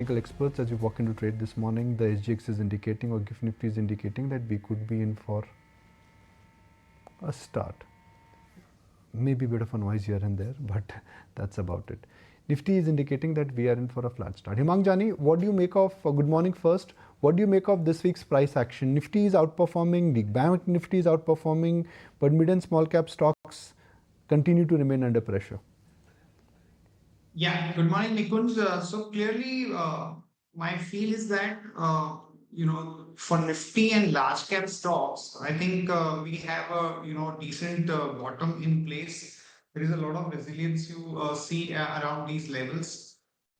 experts, as we walk into trade this morning, the SGX is indicating, or GIFT Nifty is indicating, that we could be in for a start. Maybe a bit of a noise here and there, but that's about it. Nifty is indicating that we are in for a flat start. Hemang Jani, what do you make of, good morning first, what do you make of this week's price action? Nifty is outperforming, the bank Nifty is outperforming, but mid and small cap stocks continue to remain under pressure. Yeah, good morning, Nikunj. So clearly, my feel is that for Nifty and large cap stocks, I think we have a decent bottom in place. There is a lot of resilience you see around these levels.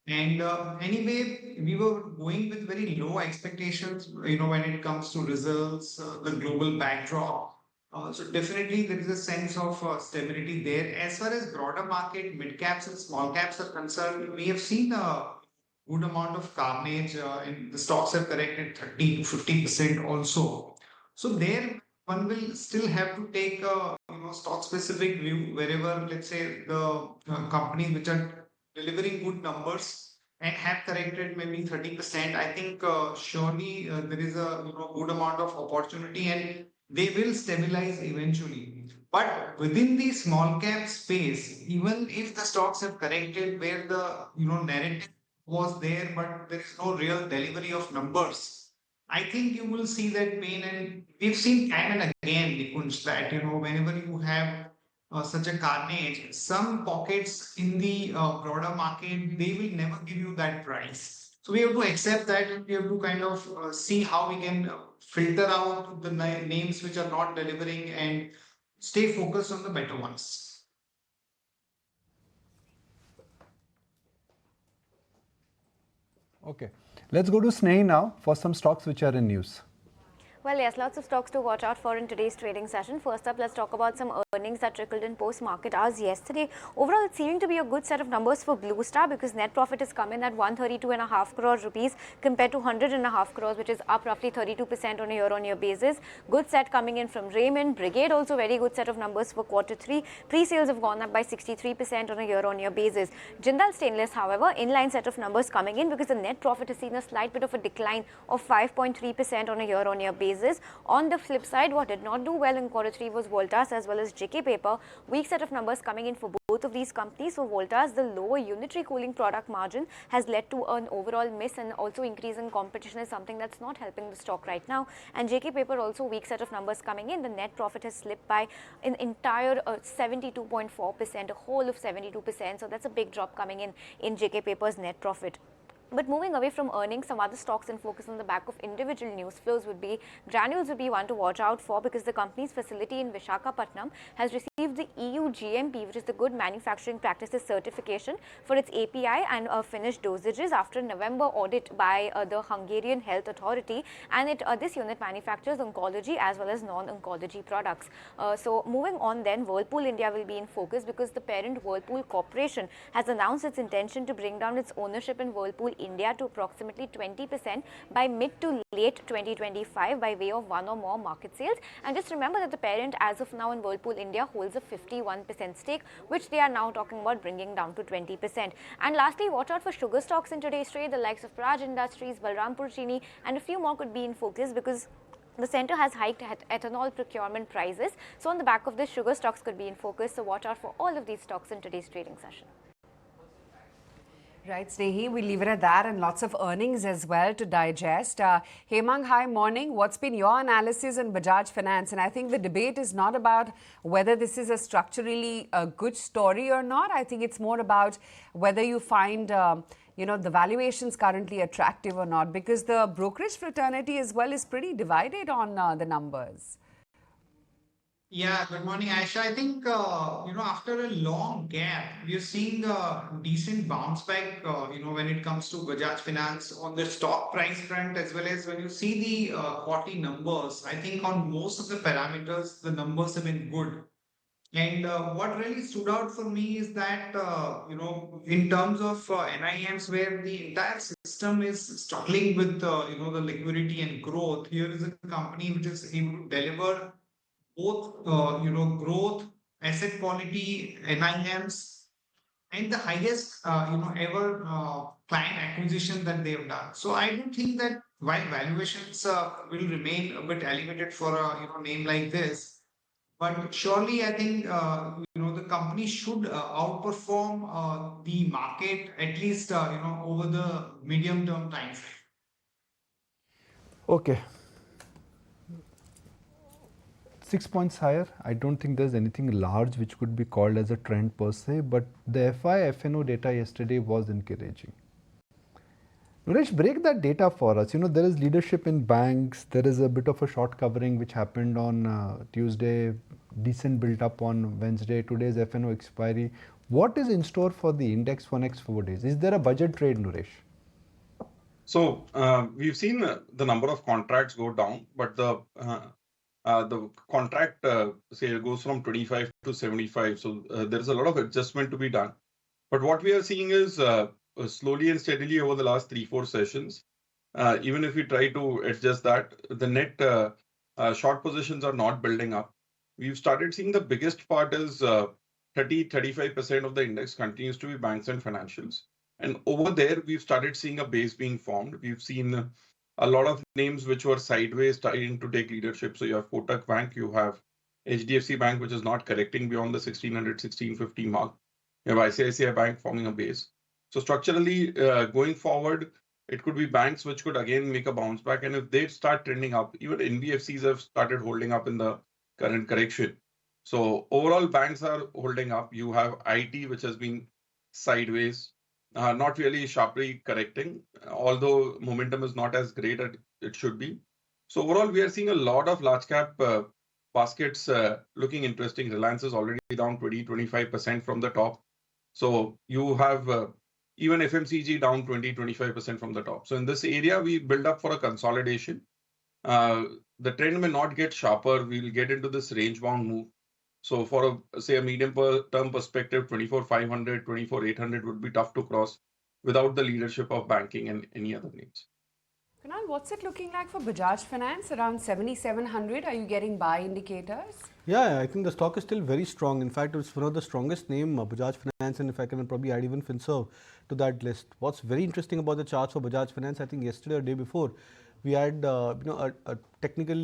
And anyway, we were going with very low expectations, when it comes to results, the global backdrop. So definitely there is a sense of stability there. As far as broader market, mid caps and small caps are concerned, we have seen a good amount of carnage, and the stocks have corrected 30 to 50% also. So there one will still have to take a stock specific view wherever, let's say, the companies which are delivering good numbers and have corrected maybe 30%. I think surely there is a good amount of opportunity, and they will stabilize eventually. But within the small cap space, even if the stocks have corrected where the narrative was there, but there is no real delivery of numbers, I think you will see that pain. And we've seen time and again, Nikunj, that whenever you have such a carnage, some pockets in the broader market, they will never give you that price. So we have to accept that, and we have to kind of see how we can filter out the names which are not delivering and stay focused on the better ones. Okay, let's go to Snehi now for some stocks which are in news. Well, yes, lots of stocks to watch out for in today's trading session. First up, let's talk about some earnings that trickled in post-market hours yesterday. Overall, it's seeming to be a good set of numbers for Blue Star because net profit has come in at 132.5 crore rupees compared to 100.5 crores, which is up roughly 32% on a year-on-year basis. Good set coming in from Raymond. Brigade also very good set of numbers for quarter 3. Pre-sales have gone up by 63% on a year-on-year basis. Jindal Stainless, however, inline set of numbers coming in because the net profit has seen a slight bit of a decline of 5.3% on a year-on-year basis. On the flip side, what did not do well in quarter 3 was Voltas as well as JK Paper. Weak set of numbers coming in for both of these companies. For Voltas, the lower unitary cooling product margin has led to an overall miss, and also increase in competition is something that's not helping the stock right now. And JK Paper also weak set of numbers coming in. The net profit has slipped by an entire 72.4%, a whole of 72%. So that's a big drop coming in JK Paper's net profit. But moving away from earnings, some other stocks in focus on the back of individual news flows would be Granules would be one to watch out for because the company's facility in Visakhapatnam has received the EU GMP, which is the Good Manufacturing Practices certification for its API and finished dosages after November audit by the Hungarian Health Authority. And this unit manufactures oncology as well as non-oncology products. So moving on then, Whirlpool India will be in focus because the parent Whirlpool Corporation has announced its intention to bring down its ownership in Whirlpool India to approximately 20% by mid to late 2025 by way of one or more market sales. And just remember that the parent as of now in Whirlpool India holds a 51% stake, which they are now talking about bringing down to 20%. And lastly, watch out for sugar stocks in today's trade. The likes of Praj Industries, Balrampur Chini and a few more could be in focus because the centre has hiked ethanol procurement prices. So on the back of this, sugar stocks could be in focus. So watch out for all of these stocks in today's trading session. Right, Snehi, we leave it at that, and lots of earnings as well to digest. Hemang, hi, morning. What's been your analysis on Bajaj Finance? And I think the debate is not about whether this is a structurally good story or not. I think it's more about whether you find the valuations currently attractive or not, because the brokerage fraternity as well is pretty divided on the numbers. Yeah, good morning, Aisha. I think, after a long gap, we are seeing a decent bounce back, when it comes to Bajaj Finance on the stock price front, as well as when you see the quarterly numbers. I think on most of the parameters, the numbers have been good. And what really stood out for me is that, in terms of NIMs, where the entire system is struggling with, the liquidity and growth, here is a company which is able to deliver both growth, asset quality, NIMs, and the highest ever client acquisition that they've done. So I don't think that while valuations will remain a bit elevated for a name like this, but surely I think the company should outperform the market at least over the medium term time frame. Okay. 6 points higher. I don't think there's anything large which could be called as a trend per se, but the FI/FNO data yesterday was encouraging. Naresh, break that data for us. There is leadership in banks. There is a bit of a short covering which happened on Tuesday, decent built up on Wednesday. Today's FNO expiry. What is in store for the index for next 4 days? Is there a budget trade, Naresh? So we've seen the number of contracts go down, but the contract say goes from 25 to 75. So there is a lot of adjustment to be done. But what we are seeing is slowly and steadily over the last 3-4 sessions, even if we try to adjust that, the net short positions are not building up. We've started seeing the biggest part is 30-35% of the index continues to be banks and financials. And over there, we've started seeing a base being formed. We've seen a lot of names which were sideways starting to take leadership. So you have Kotak Bank, you have HDFC Bank, which is not correcting beyond the 1600, 1650 mark. You have ICICI Bank forming a base. So structurally, going forward, it could be banks which could again make a bounce back. And if they start trending up, even NBFCs have started holding up in the current correction. So overall, banks are holding up. You have IT, which has been sideways. Not really sharply correcting, although momentum is not as great as it should be. So overall, we are seeing a lot of large cap baskets looking interesting. Reliance is already down 20-25% from the top. So you have even FMCG down 20-25% from the top. So in this area, we build up for a consolidation. The trend may not get sharper. We will get into this range bound move. So for a medium term perspective, 24,500, 24,800 would be tough to cross without the leadership of banking and any other names. Kunal, what's it looking like for Bajaj Finance? Around 7,700. Are you getting buy indicators? Yeah, I think the stock is still very strong. In fact, it's one of the strongest name, Bajaj Finance, and if I can probably add even Finserv to that list. What's very interesting about the charts for Bajaj Finance, I think yesterday or day before, we had a technical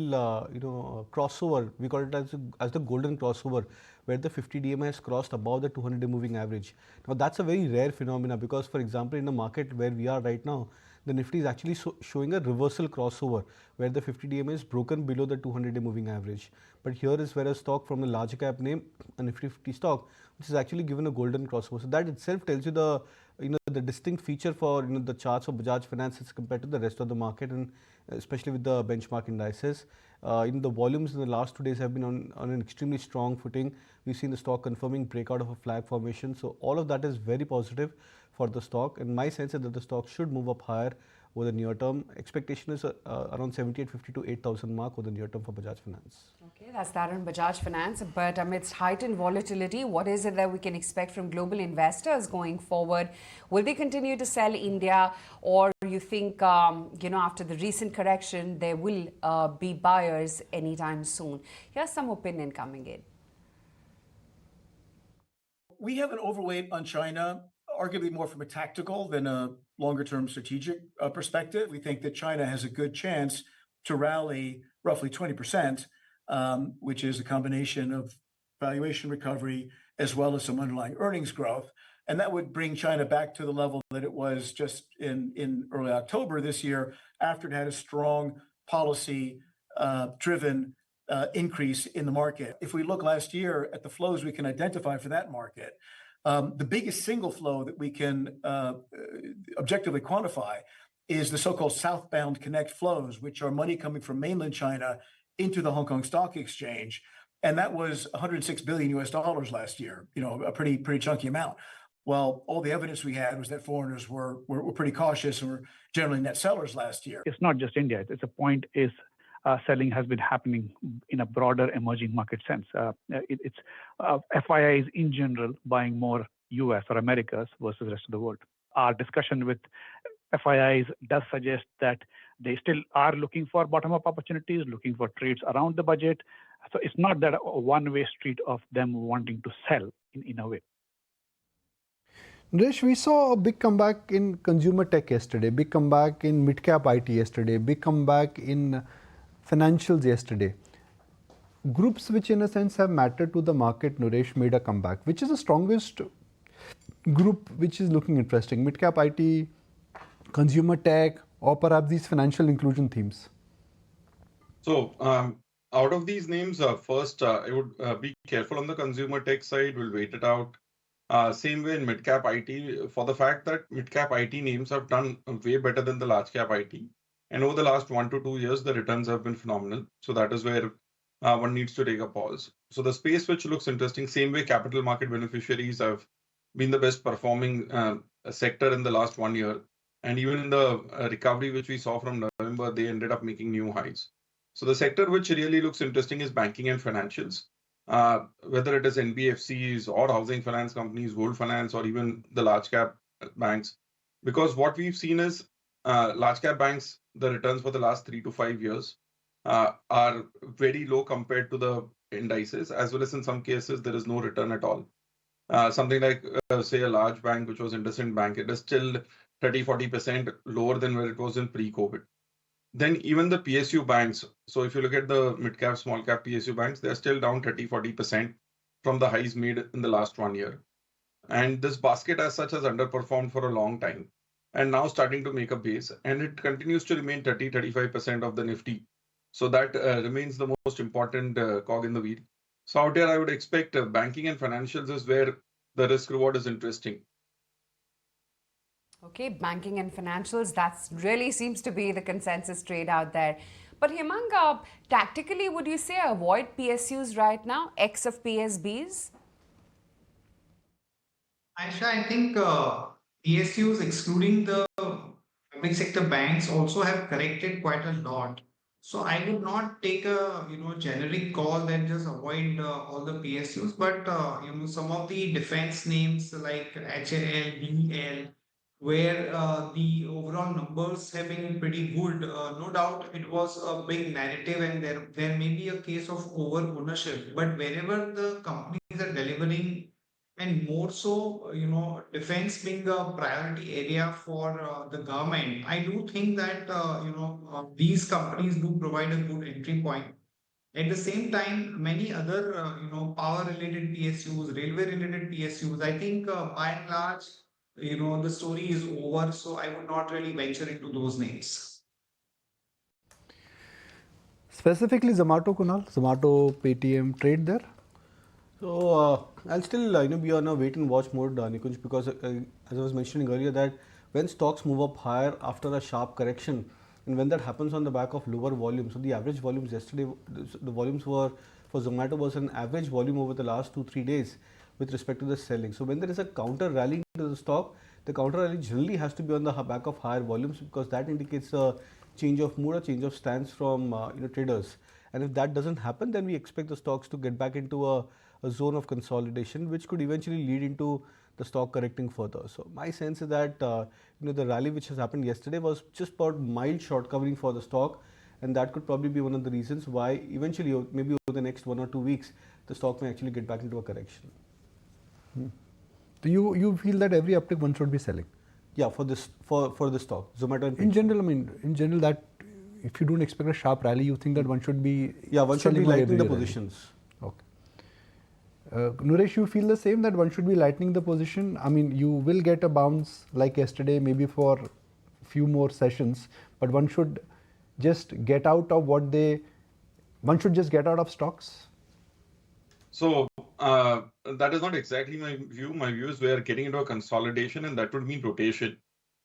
crossover. We call it as the golden crossover, where the 50 DMA has crossed above the 200-day moving average. Now that's a very rare phenomena because, for example, in the market where we are right now, the Nifty is actually showing a reversal crossover where the 50 DMA is broken below the 200-day moving average. But here is where a stock from the large cap name, a Nifty 50 stock, which is actually given a golden crossover. So that itself tells you the distinct feature for the charts of Bajaj Finance as compared to the rest of the market, and especially with the benchmark indices. The volumes in the last 2 days have been on an extremely strong footing. We've seen the stock confirming breakout of a flag formation. So all of that is very positive for the stock, and my sense is that the stock should move up higher over the near term. Expectation is around 7,850 to 8,000 mark over the near term for Bajaj Finance. Okay, that's that on Bajaj Finance. But amidst heightened volatility, what is it that we can expect from global investors going forward? Will they continue to sell India, or you think, after the recent correction, there will be buyers anytime soon? Here's some opinion coming in. We have an overweight on China, arguably more from a tactical than a longer-term strategic perspective. We think that China has a good chance to rally roughly 20%, which is a combination of valuation recovery as well as some underlying earnings growth. And that would bring China back to the level that it was just in early October this year, after it had a strong policy driven increase in the market. If we look last year at the flows we can identify for that market, the biggest single flow that we can objectively quantify is the so-called southbound connect flows, which are money coming from mainland China into the Hong Kong Stock Exchange. And that was $106 billion last year, a pretty chunky amount. Well, all the evidence we had was that foreigners were pretty cautious and were generally net sellers last year. It's not just India. It's a point is selling has been happening in a broader emerging market sense. It's FIIs in general buying more US or Americas versus the rest of the world. Our discussion with FIIs does suggest that they still are looking for bottom-up opportunities, looking for trades around the budget. So it's not that a one-way street of them wanting to sell in a way. Naresh, we saw a big comeback in consumer tech yesterday, big comeback in mid-cap IT yesterday, big comeback in financials yesterday. Groups which in a sense have mattered to the market, Naresh, made a comeback. Which is the strongest group which is looking interesting? Mid-cap IT, consumer tech, or perhaps these financial inclusion themes? So, out of these names, first, I would be careful on the consumer tech side. We'll wait it out. Same way in mid-cap IT, for the fact that mid-cap IT names have done way better than the large-cap IT. And over the last 1 to 2 years, the returns have been phenomenal. So that is where one needs to take a pause. So the space which looks interesting, same way capital market beneficiaries have been the best performing sector in the last 1 year. And even in the recovery which we saw from November, they ended up making new highs. So the sector which really looks interesting is banking and financials. Whether it is NBFCs or housing finance companies, gold finance, or even the large cap banks. Because what we've seen is large cap banks, the returns for the last 3 to 5 years are very low compared to the indices, as well as in some cases, there is no return at all. Something like, say, a large bank, which was IndusInd Bank, it is still 30-40% lower than where it was in pre-COVID. Then even the PSU banks, so if you look at the mid-cap, small-cap PSU banks, they're still down 30-40% from the highs made in the last 1 year. And this basket as such has underperformed for a long time and now starting to make a base, and it continues to remain 30-35% of the Nifty. So that remains the most important cog in the wheel. So out here, I would expect banking and financials is where the risk reward is interesting. Okay, banking and financials, that really seems to be the consensus trade out there. But Hemang, tactically, would you say avoid PSUs right now, X of PSBs? Aisha, I think PSUs, excluding the public sector banks, also have corrected quite a lot. So I would not take a generic call that just avoid all the PSUs, but some of the defense names like HAL, BL, where the overall numbers have been pretty good. No doubt it was a big narrative, and there may be a case of over ownership. But wherever the companies are delivering, and more so, defense being a priority area for the government, I do think that these companies do provide a good entry point. At the same time, many other power-related PSUs, railway-related PSUs, I think by and large, the story is over. So I would not really venture into those names. Specifically Zomato, Kunal, Zomato, Paytm, trade there? So I'll still be on a wait and watch mode, Nikunj, because as I was mentioning earlier, that when stocks move up higher after a sharp correction, and when that happens on the back of lower volumes, so the average volumes yesterday, the volumes were for Zomato was an average volume over the last 2-3 days with respect to the selling. So when there is a counter rally to the stock, the counter rally generally has to be on the back of higher volumes, because that indicates a change of mood, a change of stance from traders. And if that doesn't happen, then we expect the stocks to get back into a zone of consolidation, which could eventually lead into the stock correcting further. So my sense is that the rally which has happened yesterday was just about mild short covering for the stock, and that could probably be one of the reasons why eventually, maybe over the next 1 or 2 weeks, the stock may actually get back into a correction. So you feel that every uptick one should be selling? Yeah, for this for the stock, Zomato and in general, that if you don't expect a sharp rally, you think that one should be lightening the positions. Okay. Naresh, you feel the same, that one should be lightening the position? I mean, you will get a bounce like yesterday, maybe for a few more sessions, but one should just get out of one should just get out of stocks? So that is not exactly my view. My view is we are getting into a consolidation, and that would mean rotation.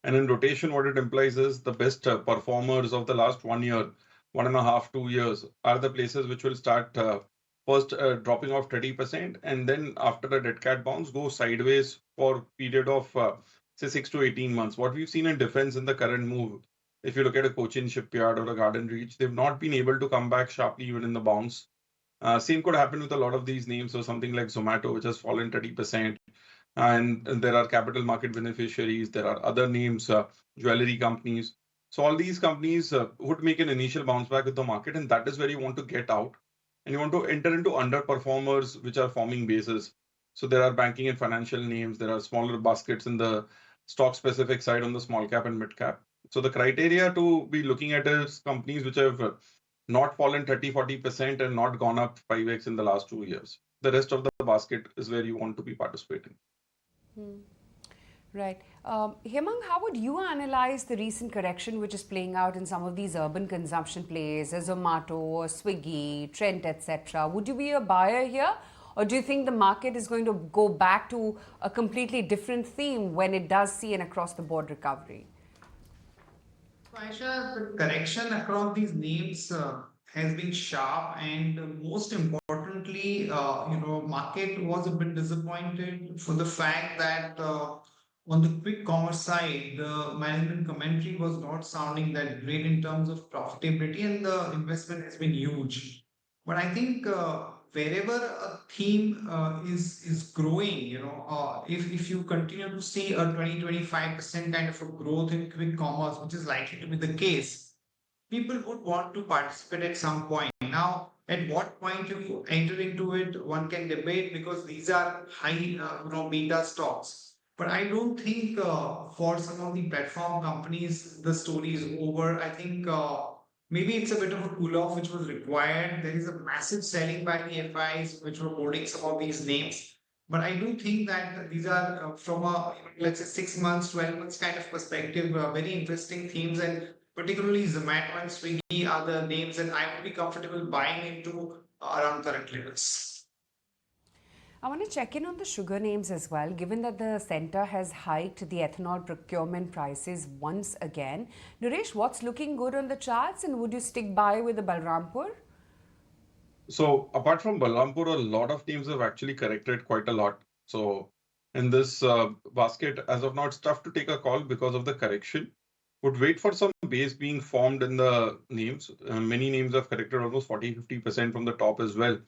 And in rotation, what it implies is the best performers of the last 1 year, 1.5, 2 years are the places which will start first dropping off 30%, and then after a dead cat bounce, go sideways for a period of say 6 to 18 months. What we've seen in defense in the current move, if you look at a Cochin Shipyard or a Garden Reach, they've not been able to come back sharply even in the bounce. Same could happen with a lot of these names. So something like Zomato, which has fallen 30%. And there are capital market beneficiaries. There are other names, jewelry companies. So all these companies would make an initial bounce back with the market. And that is where you want to get out. And you want to enter into underperformers, which are forming bases. So there are banking and financial names. There are smaller baskets in the stock specific side on the small cap and mid cap. So the criteria to be looking at is companies which have not fallen 30-40% and not gone up 5x in the last 2 years. The rest of the basket is where you want to be participating. Right. Hemang, how would you analyze the recent correction which is playing out in some of these urban consumption plays, Zomato, Swiggy, Trent, etc.? Would you be a buyer here? Or do you think the market is going to go back to a completely different theme when it does see an across-the-board recovery? Aisha, the correction across these names has been sharp, and most importantly, market was a bit disappointed for the fact that on the quick commerce side, the management commentary was not sounding that great in terms of profitability, and the investment has been huge. But I think wherever a theme is growing, if you continue to see a 20-25% kind of a growth in quick commerce, which is likely to be the case, people would want to participate at some point. Now, at what point you enter into it, one can debate because these are high, beta stocks. But I don't think for some of the platform companies, the story is over. I think maybe it's a bit of a cool off which was required. There is a massive selling by the FIs which were holding some of these names. But I do think that these are from a, let's say, 6 months, 12 months kind of perspective, very interesting themes. And particularly Zomato and Swiggy are the names that I would be comfortable buying into around current levels. I want to check in on the sugar names as well, given that the centre has hiked the ethanol procurement prices once again. Naresh, what's looking good on the charts, and would you stick by with the Balrampur? So apart from Balrampur, a lot of names have actually corrected quite a lot. So in this basket, as of now, it's tough to take a call because of the correction. Would wait for some base being formed in the names. Many names have corrected almost 40-50% from the top as well.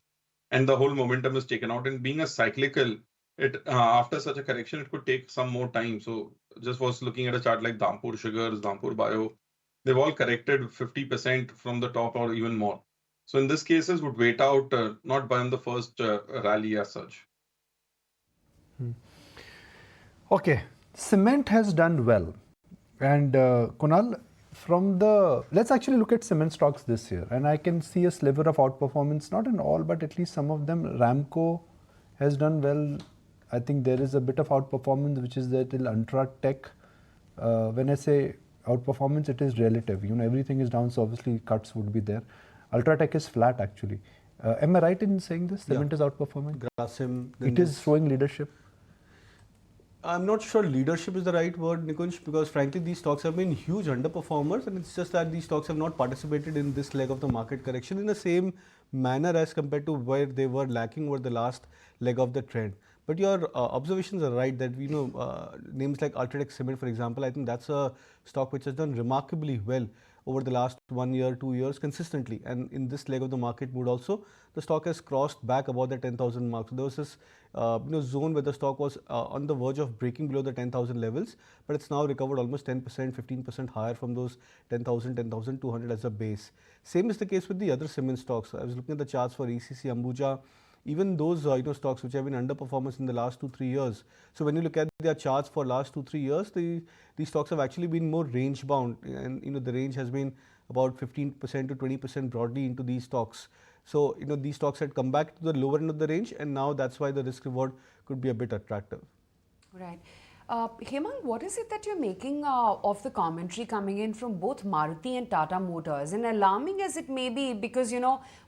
And the whole momentum is taken out. And being a cyclical, it after such a correction, it could take some more time. So just was looking at a chart like Dhampur Sugars, Dhampur Bio. They've all corrected 50% from the top or even more. So in this cases, would wait out, not buy on the first rally as such. Okay, cement has done well. And Kunal, let's actually look at cement stocks this year. And I can see a sliver of outperformance, not in all, but at least some of them. Ramco has done well. I think there is a bit of outperformance, which is that Ultratech. When I say outperformance, it is relative. Everything is down, so obviously cuts would be there. Ultratech is flat, actually. Am I right in saying this? Cement is outperforming? Grasim. It is showing leadership. I'm not sure leadership is the right word, Nikunj, because frankly these stocks have been huge underperformers, and it's just that these stocks have not participated in this leg of the market correction in the same manner as compared to where they were lacking over the last leg of the trend. But your observations are right that names like Ultratech Cement, for example, I think that's a stock which has done remarkably well over the last 1 year, 2 years consistently, and in this leg of the market mood also, the stock has crossed back about the 10,000 mark. So there was this zone where the stock was on the verge of breaking below the 10,000 levels, but it's now recovered almost 10%, 15% higher from those 10,000, 10,200 as a base. Same is the case with the other cement stocks. I was looking at the charts for ECC, Ambuja, even those stocks which have been underperformance in the last 2-3 years. So when you look at their charts for last 2-3 years, these stocks have actually been more range bound, and the range has been about 15% to 20% broadly into these stocks. So these stocks had come back to the lower end of the range, and now that's why the risk reward could be a bit attractive. Right. Hemang, what is it that you're making of the commentary coming in from both Maruti and Tata Motors? And alarming as it may be, because,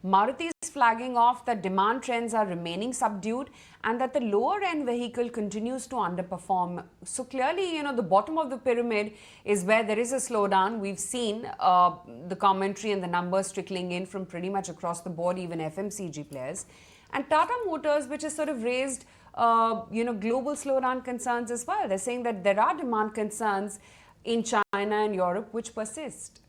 Maruti is flagging off that demand trends are remaining subdued and that the lower end vehicle continues to underperform. So clearly, the bottom of the pyramid is where there is a slowdown. We've seen the commentary and the numbers trickling in from pretty much across the board, even FMCG players. And Tata Motors, which has sort of raised global slowdown concerns as well. They're saying that there are demand concerns in China and Europe which persist.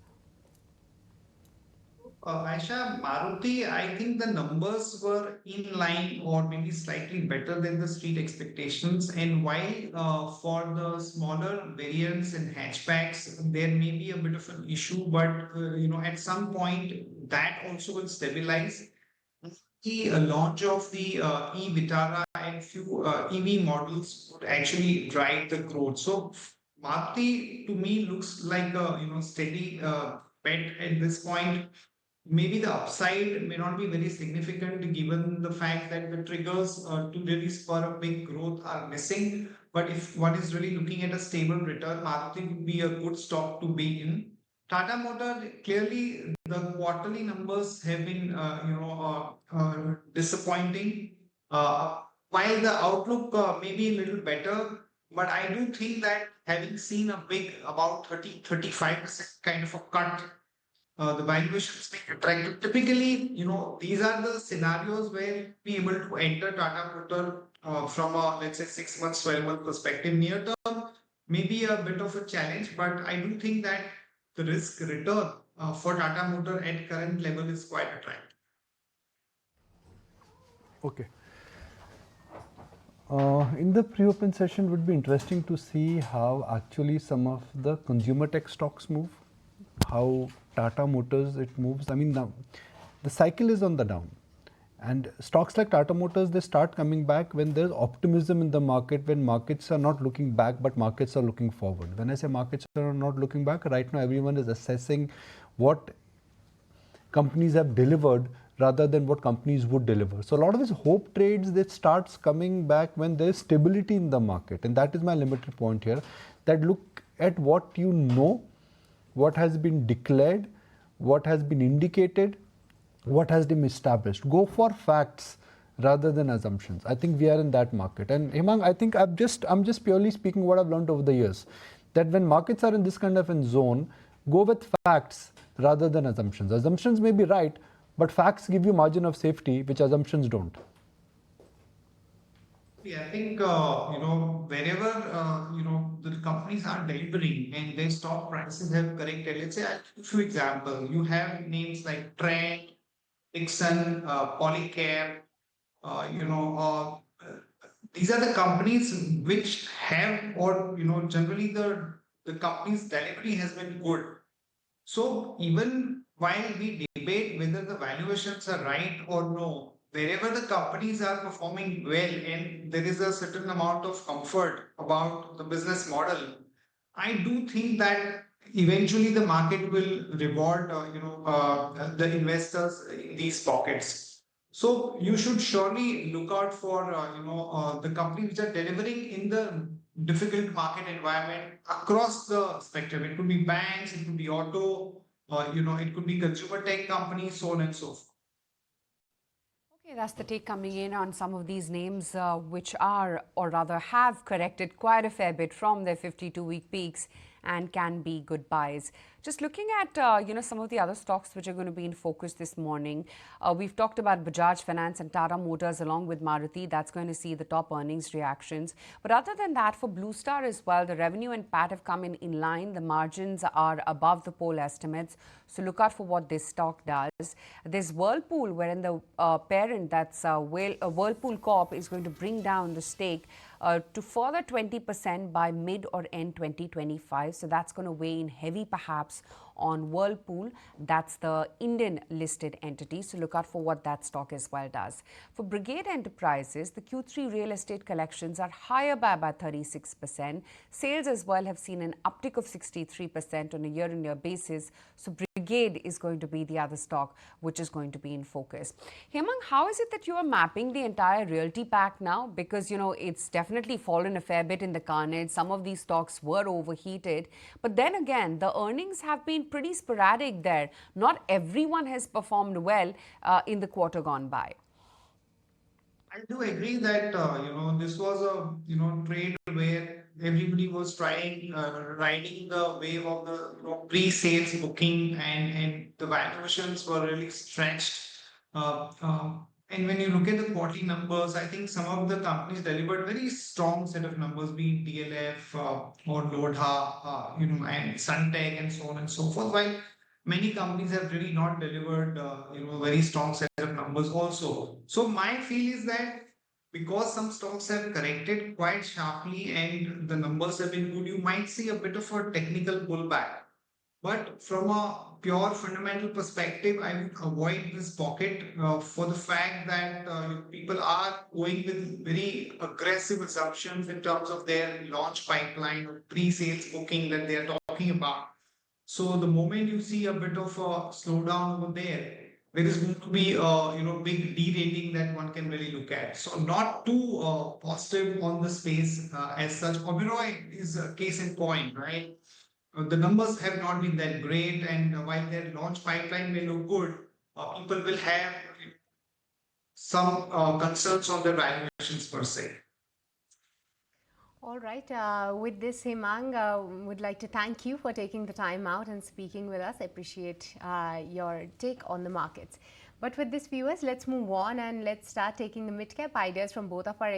Aisha, Maruti, I think the numbers were in line or maybe slightly better than the street expectations. And while for the smaller variants and hatchbacks, there may be a bit of an issue, but at some point that also will stabilize. The launch of the e-Vitara and few EV models would actually drive the growth. So Maruti to me looks like a steady bet at this point. Maybe the upside may not be very significant given the fact that the triggers to really spur a big growth are missing. But if one is really looking at a stable return, Maruti would be a good stock to be in. Tata Motor, clearly the quarterly numbers have been disappointing. While the outlook may be a little better, but I do think that having seen a big about 30-35% kind of a cut, the valuations being attractive. Typically, these are the scenarios where we able to enter Tata Motor from a, let's say, 6 months, 12-month perspective. Near term, maybe a bit of a challenge, but I do think that the risk return for Tata Motor at current level is quite attractive. Okay. In the pre-open session, it would be interesting to see how actually some of the consumer tech stocks move, how Tata Motors it moves. I mean, now the cycle is on the down, and stocks like Tata Motors, they start coming back when there's optimism in the market, when markets are not looking back but markets are looking forward. When I say markets are not looking back, right now everyone is assessing what companies have delivered rather than what companies would deliver. So a lot of this hope trades that starts coming back when there's stability in the market, and that is my limited point here, that look at what you know, what has been declared, what has been indicated, what has been established. Go for facts rather than assumptions. I think we are in that market. And Hemang, I think I'm just purely speaking what I've learned over the years, that when markets are in this kind of a zone, go with facts rather than assumptions. Assumptions may be right, but facts give you margin of safety, which assumptions don't. Yeah, I think wherever the companies are delivering and their stock prices have corrected. Let's say I'll give you a few examples. You have names like Trent, Dixon, Polycare. These are the companies which have, or generally the company's delivery has been good. So even while we debate whether the valuations are right or no, wherever the companies are performing well and there is a certain amount of comfort about the business model, I do think that eventually the market will reward the investors in these pockets. So you should surely look out for the companies which are delivering in the difficult market environment across the spectrum. It could be banks, it could be auto, it could be consumer tech companies, so on and so forth. Okay, that's the take coming in on some of these names which are, or rather have corrected quite a fair bit from their 52-week peaks and can be good buys. Just looking at some of the other stocks which are going to be in focus this morning. We've talked about Bajaj Finance and Tata Motors along with Maruti. That's going to see the top earnings reactions. But other than that, for Blue Star as well, the revenue and PAT have come in line. The margins are above the poll estimates. So look out for what this stock does. There's Whirlpool, wherein the parent, that's Whirlpool Corp, is going to bring down the stake to further 20% by mid or end 2025. So that's going to weigh in heavy perhaps on Whirlpool. That's the Indian listed entity. So look out for what that stock as well does. For Brigade Enterprises, the Q3 real estate collections are higher by about 36%. Sales as well have seen an uptick of 63% on a year-on-year basis. So Brigade is going to be the other stock which is going to be in focus. Hemang, how is it that you are mapping the entire realty pack now? Because, it's definitely fallen a fair bit in the carnage. Some of these stocks were overheated. But then again, the earnings have been pretty sporadic there. Not everyone has performed well in the quarter gone by. I do agree that this was a trade where everybody was trying riding the wave of the pre-sales booking, and the valuations were really stretched. And when you look at the quarterly numbers, I think some of the companies delivered very strong set of numbers, be it DLF or Lodha, and Suntech and so on and so forth. While many companies have really not delivered, very strong set of numbers also. So my feel is that because some stocks have corrected quite sharply and the numbers have been good, you might see a bit of a technical pullback. But from a pure fundamental perspective, I would avoid this pocket for the fact that people are going with very aggressive assumptions in terms of their launch pipeline or pre-sales booking that they are talking about. So the moment you see a bit of a slowdown over there is going to be big de-rating that one can really look at. So not too positive on the space as such. Oberoi is a case in point, right? The numbers have not been that great, and while their launch pipeline may look good, people will have some concerns on their valuations per se. All right. With this, Hemang, would like to thank you for taking the time out and speaking with us. I appreciate your take on the markets. But with this, viewers, let's move on and let's start taking the mid-cap ideas from both of our